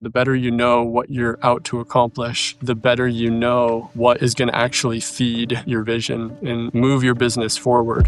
The better you know what you're out to accomplish, the better you know what is going to actually feed your vision and move your business forward.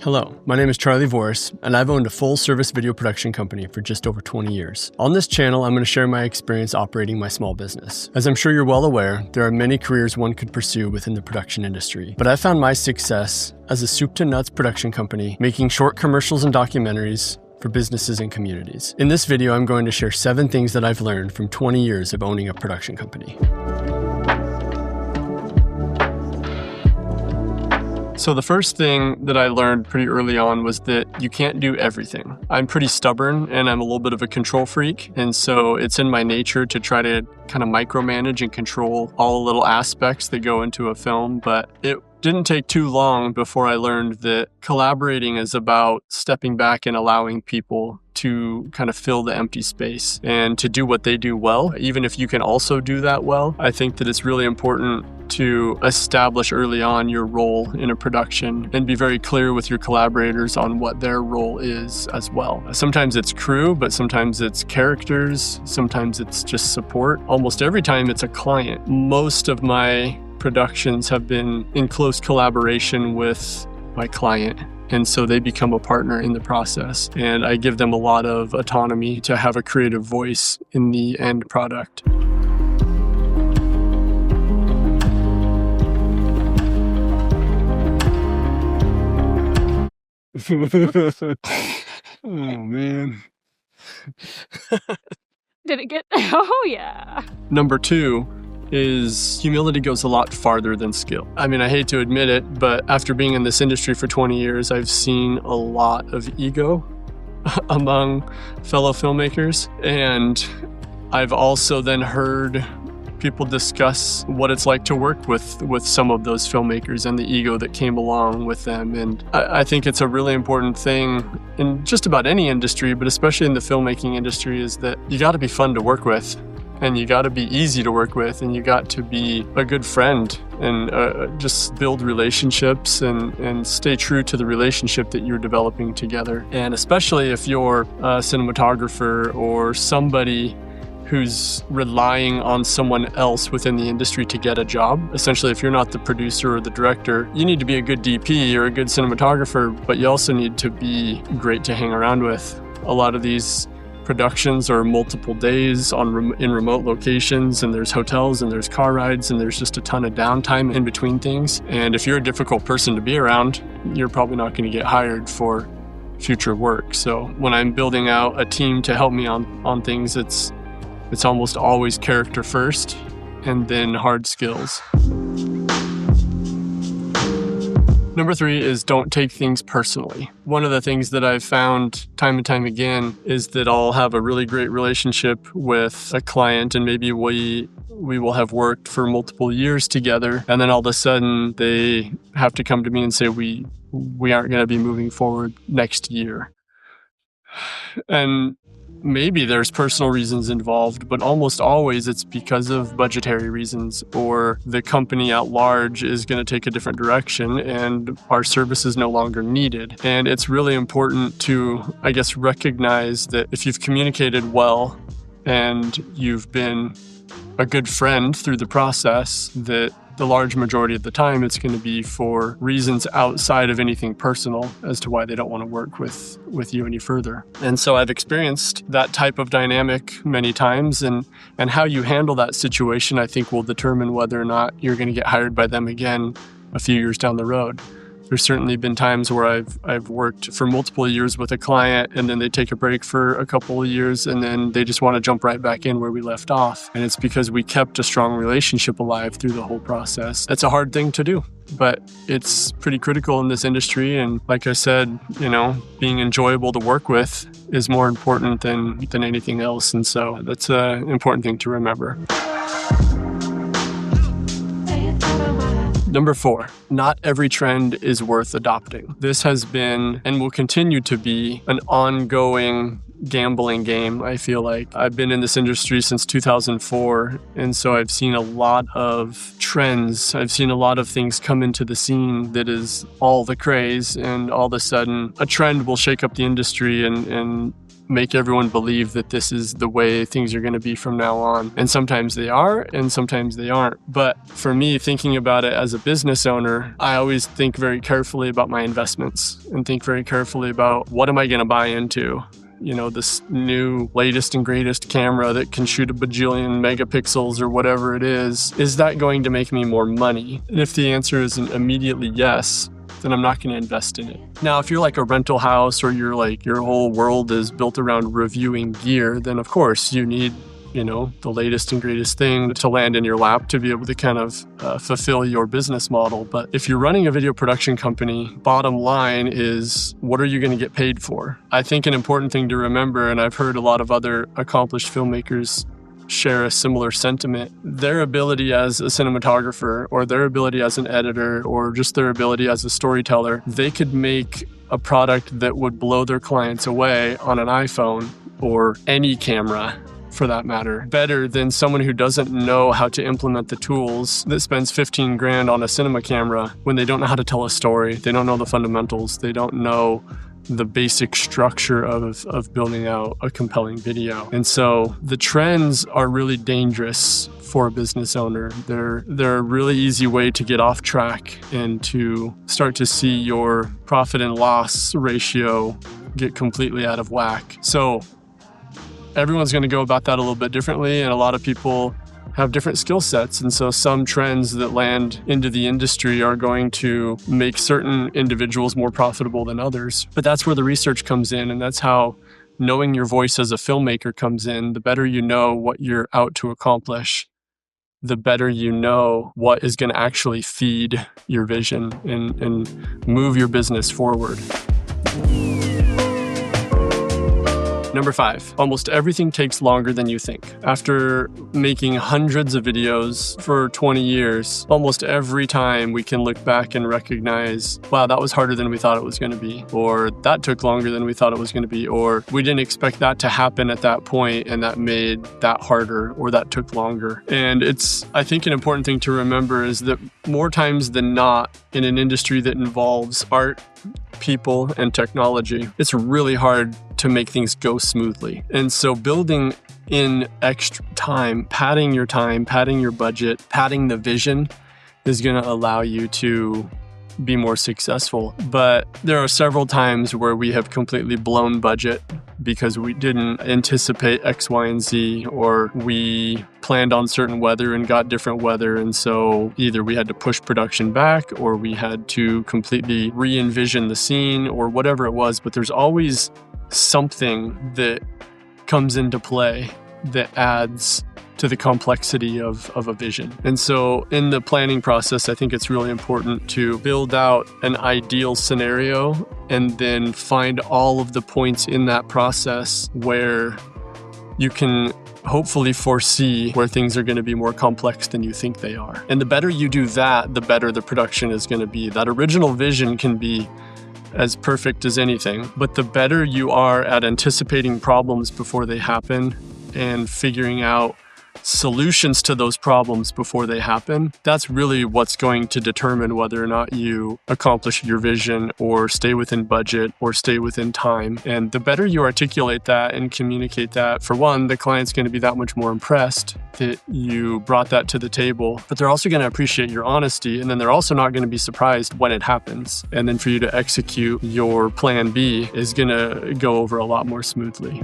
Hello, my name is Charlie Voris, and I've owned a full-service video production company for just over 20 years. On this channel, I'm going to share my experience operating my small business. As I'm sure you're well aware, there are many careers one could pursue within the production industry, but I found my success as a soup-to-nuts production company, making short commercials and documentaries for businesses and communities. In this video, I'm going to share 7 things that I've learned from 20 years of owning a production company. So the first thing that I learned pretty early on was that you can't do everything. I'm pretty stubborn and I'm a little bit of a control freak. And so it's in my nature to try to kind of micromanage and control all the little aspects that go into a film. But it didn't take too long before I learned that collaborating is about stepping back and allowing people to kind of fill the empty space and to do what they do well, even if you can also do that well. I think that it's really important to establish early on your role in a production and be very clear with your collaborators on what their role is as well. Sometimes it's crew, but sometimes it's characters, sometimes it's just support. Almost every time it's a client. Most of my productions have been in close collaboration with my client. And so they become a partner in the process. And I give them a lot of autonomy to have a creative voice in the end product. Oh, man. Did it get... Oh, yeah. Number 2 is humility goes a lot farther than skill. I mean, I hate to admit it, but after being in this industry for 20 years, I've seen a lot of ego among fellow filmmakers. And I've also then heard people discuss what it's like to work with some of those filmmakers and the ego that came along with them. And I think it's a really important thing in just about any industry, but especially in the filmmaking industry, is that you got to be fun to work with. And you got to be easy to work with, and you got to be a good friend and just build relationships and stay true to the relationship that you're developing together. And especially if you're a cinematographer or somebody who's relying on someone else within the industry to get a job. Essentially, if you're not the producer or the director, you need to be a good DP or a good cinematographer, but you also need to be great to hang around with. A lot of these productions are multiple days in remote locations, and there's hotels and there's car rides and there's just a ton of downtime in between things. And if you're a difficult person to be around, you're probably not going to get hired for future work. So when I'm building out a team to help me on things, it's almost always character first and then hard skills. Number 3 is don't take things personally. One of the things that I've found time and time again is that I'll have a really great relationship with a client, and maybe we will have worked for multiple years together, and then all of a sudden they have to come to me and say we aren't going to be moving forward next year. And maybe there's personal reasons involved, but almost always it's because of budgetary reasons, or the company at large is going to take a different direction and our service is no longer needed. And it's really important to, I guess, recognize that if you've communicated well and you've been a good friend through the process, that the large majority of the time it's going to be for reasons outside of anything personal as to why they don't want to work with you any further. And so I've experienced that type of dynamic many times, and how you handle that situation, I think, will determine whether or not you're going to get hired by them again a few years down the road. There's certainly been times where I've worked for multiple years with a client, and then they take a break for a couple of years, and then they just want to jump right back in where we left off. And it's because we kept a strong relationship alive through the whole process. That's a hard thing to do, but it's pretty critical in this industry. And like I said, being enjoyable to work with is more important than anything else. And so that's an important thing to remember. Number 4, not every trend is worth adopting. This has been and will continue to be an ongoing gambling game, I feel like. I've been in this industry since 2004, and so I've seen a lot of trends. I've seen a lot of things come into the scene that is all the craze, and all of a sudden a trend will shake up the industry and make everyone believe that this is the way things are going to be from now on. And sometimes they are, and sometimes they aren't. But for me, thinking about it as a business owner, I always think very carefully about my investments and think very carefully about what am I going to buy into? You know, this new latest and greatest camera that can shoot a bajillion megapixels or whatever it is that going to make me more money? And if the answer is an immediately yes, then I'm not going to invest in it. Now, if you're like a rental house or you're like your whole world is built around reviewing gear, then of course you need, you know, the latest and greatest thing to land in your lap to be able to kind of fulfill your business model. But if you're running a video production company, bottom line is, what are you going to get paid for? I think an important thing to remember, and I've heard a lot of other accomplished filmmakers share a similar sentiment, their ability as a cinematographer or their ability as an editor or just their ability as a storyteller, they could make a product that would blow their clients away on an iPhone or any camera for that matter, better than someone who doesn't know how to implement the tools, that spends 15 grand on a cinema camera when they don't know how to tell a story, they don't know the fundamentals, they don't know the basic structure of building out a compelling video. And so the trends are really dangerous for a business owner. They're a really easy way to get off track and to start to see your profit and loss ratio get completely out of whack. So everyone's going to go about that a little bit differently, and a lot of people have different skill sets. And so some trends that land into the industry are going to make certain individuals more profitable than others. But that's where the research comes in, and that's how knowing your voice as a filmmaker comes in. The better you know what you're out to accomplish, the better you know what is going to actually feed your vision and move your business forward. Number 5, almost everything takes longer than you think. After making hundreds of videos for 20 years, almost every time we can look back and recognize, wow, that was harder than we thought it was going to be, or that took longer than we thought it was going to be, or we didn't expect that to happen at that point and that made that harder, or that took longer. And it's, I think, an important thing to remember is that more times than not in an industry that involves art, people, and technology, it's really hard to make things go smoothly. And so building in extra time, padding your budget, padding the vision is going to allow you to be more successful. But there are several times where we have completely blown budget because we didn't anticipate X, Y, and Z, or we planned on certain weather and got different weather. And so either we had to push production back or we had to completely re-envision the scene or whatever it was. But there's always something that comes into play that adds to the complexity of a vision. And so in the planning process, I think it's really important to build out an ideal scenario and then find all of the points in that process where you can hopefully foresee where things are going to be more complex than you think they are. And the better you do that, the better the production is going to be. That original vision can be as perfect as anything, but the better you are at anticipating problems before they happen and figuring out solutions to those problems before they happen, that's really what's going to determine whether or not you accomplish your vision or stay within budget or stay within time. And the better you articulate that and communicate that, for one, the client's going to be that much more impressed that you brought that to the table, but they're also going to appreciate your honesty, and then they're also not going to be surprised when it happens. And then for you to execute your plan B is going to go over a lot more smoothly.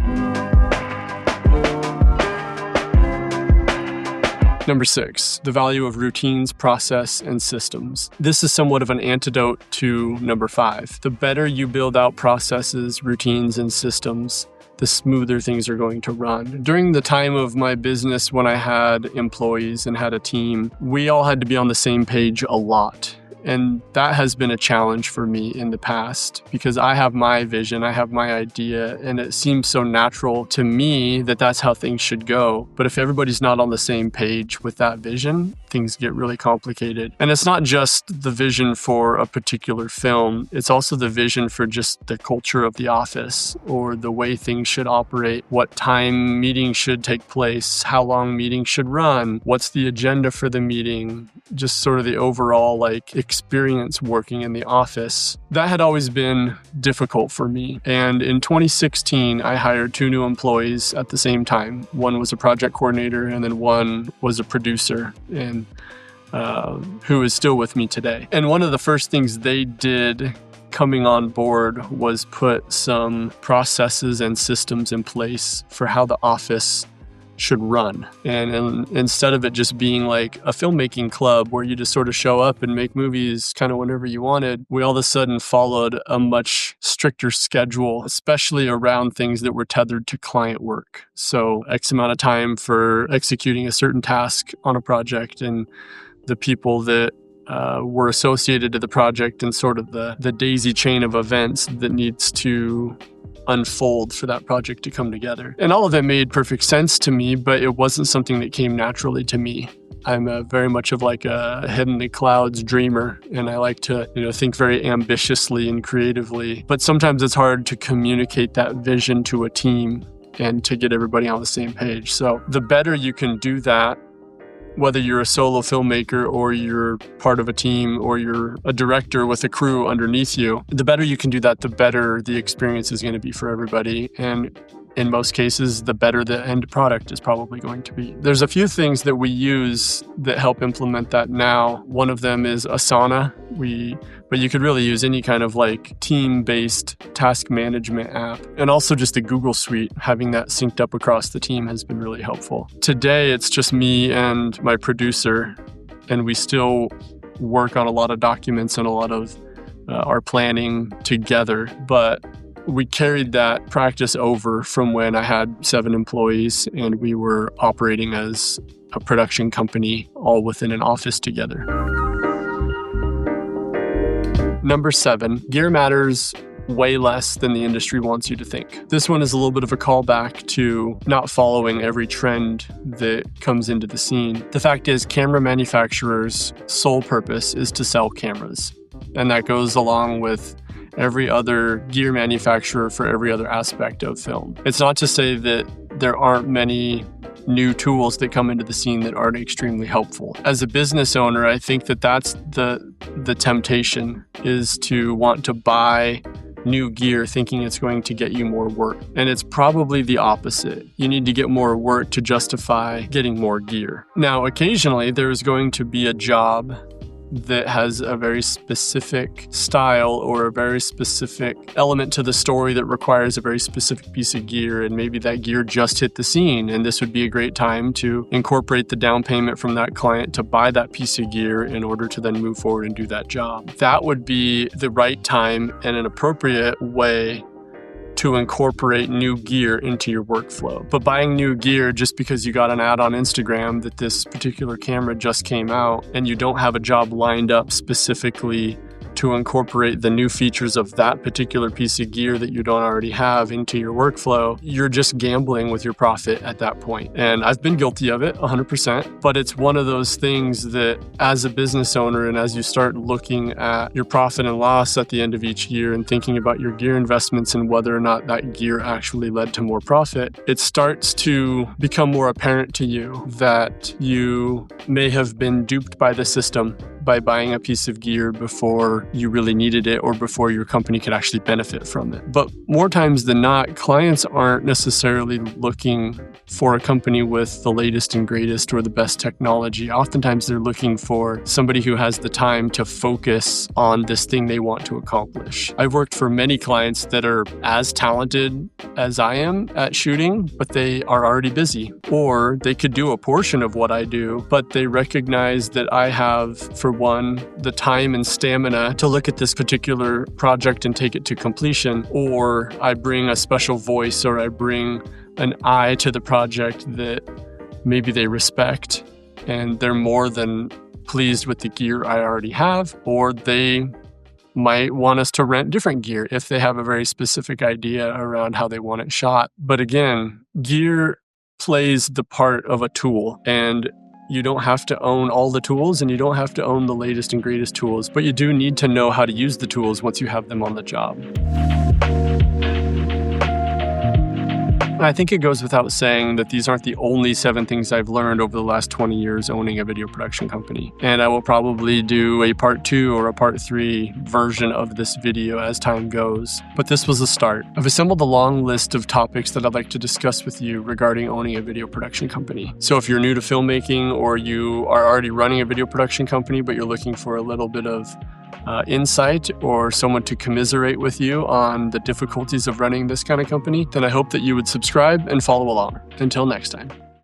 Number 6, the value of routines, process, and systems. This is somewhat of an antidote to number 5. The better you build out processes, routines, and systems, the smoother things are going to run. During the time of my business when I had employees and had a team, we all had to be on the same page a lot. And that has been a challenge for me in the past because I have my vision, I have my idea, and it seems so natural to me that that's how things should go. But if everybody's not on the same page with that vision, things get really complicated. And it's not just the vision for a particular film, it's also the vision for just the culture of the office or the way things should operate, what time meetings should take place, how long meetings should run, what's the agenda for the meeting, just sort of the overall experience working in the office. That had always been difficult for me. And in 2016, I hired 2 new employees at the same time. One was a project coordinator and then one was a producer, and who is still with me today. And one of the first things they did coming on board was put some processes and systems in place for how the office should run. And instead of it just being like a filmmaking club where you just sort of show up and make movies kind of whenever you wanted, we all of a sudden followed a much stricter schedule, especially around things that were tethered to client work. So X amount of time for executing a certain task on a project, and the people that were associated to the project and sort of the daisy chain of events that needs to unfold for that project to come together. And all of it made perfect sense to me, but it wasn't something that came naturally to me. I'm very much of like a head in the clouds dreamer, and I like to, think very ambitiously and creatively. But sometimes it's hard to communicate that vision to a team and to get everybody on the same page. So the better you can do that, whether you're a solo filmmaker or you're part of a team or you're a director with a crew underneath you, the better you can do that, the better the experience is going to be for everybody. And in most cases, the better the end product is probably going to be. There's a few things that we use that help implement that now. One of them is Asana. But you could really use any kind of team-based task management app. And also just the Google Suite, having that synced up across the team has been really helpful. Today, it's just me and my producer, and we still work on a lot of documents and a lot of our planning together. But we carried that practice over from when I had 7 employees and we were operating as a production company all within an office together. Number 7, gear matters way less than the industry wants you to think. This one is a little bit of a callback to not following every trend that comes into the scene. The fact is, camera manufacturers' sole purpose is to sell cameras. And that goes along with every other gear manufacturer for every other aspect of film. It's not to say that there aren't many new tools that come into the scene that aren't extremely helpful. As a business owner, I think that that's the temptation, is to want to buy new gear thinking it's going to get you more work. And it's probably the opposite. You need to get more work to justify getting more gear. Now, occasionally there's going to be a job that has a very specific style or a very specific element to the story that requires a very specific piece of gear, and maybe that gear just hit the scene, and this would be a great time to incorporate the down payment from that client to buy that piece of gear in order to then move forward and do that job. That would be the right time and an appropriate way to incorporate new gear into your workflow. But buying new gear just because you got an ad on Instagram that this particular camera just came out and you don't have a job lined up specifically to incorporate the new features of that particular piece of gear that you don't already have into your workflow, you're just gambling with your profit at that point. And I've been guilty of it 100%, but it's one of those things that as a business owner and as you start looking at your profit and loss at the end of each year and thinking about your gear investments and whether or not that gear actually led to more profit, it starts to become more apparent to you that you may have been duped by the system by buying a piece of gear before you really needed it or before your company could actually benefit from it. But more times than not, clients aren't necessarily looking for a company with the latest and greatest or the best technology. Oftentimes they're looking for somebody who has the time to focus on this thing they want to accomplish. I've worked for many clients that are as talented as I am at shooting, but they are already busy. Or they could do a portion of what I do, but they recognize that I have, for one, the time and stamina to look at this particular project and take it to completion, or I bring a special voice or I bring an eye to the project that maybe they respect, and they're more than pleased with the gear I already have, or they might want us to rent different gear if they have a very specific idea around how they want it shot. But again, gear plays the part of a tool, and you don't have to own all the tools and you don't have to own the latest and greatest tools, but you do need to know how to use the tools once you have them on the job. And I think it goes without saying that these aren't the only 7 things I've learned over the last 20 years owning a video production company. And I will probably do a part 2 or a part 3 version of this video as time goes. But this was the start. I've assembled a long list of topics that I'd like to discuss with you regarding owning a video production company. So if you're new to filmmaking, or you are already running a video production company, but you're looking for a little bit of insight or someone to commiserate with you on the difficulties of running this kind of company, then I hope that you would subscribe and follow along. Until next time.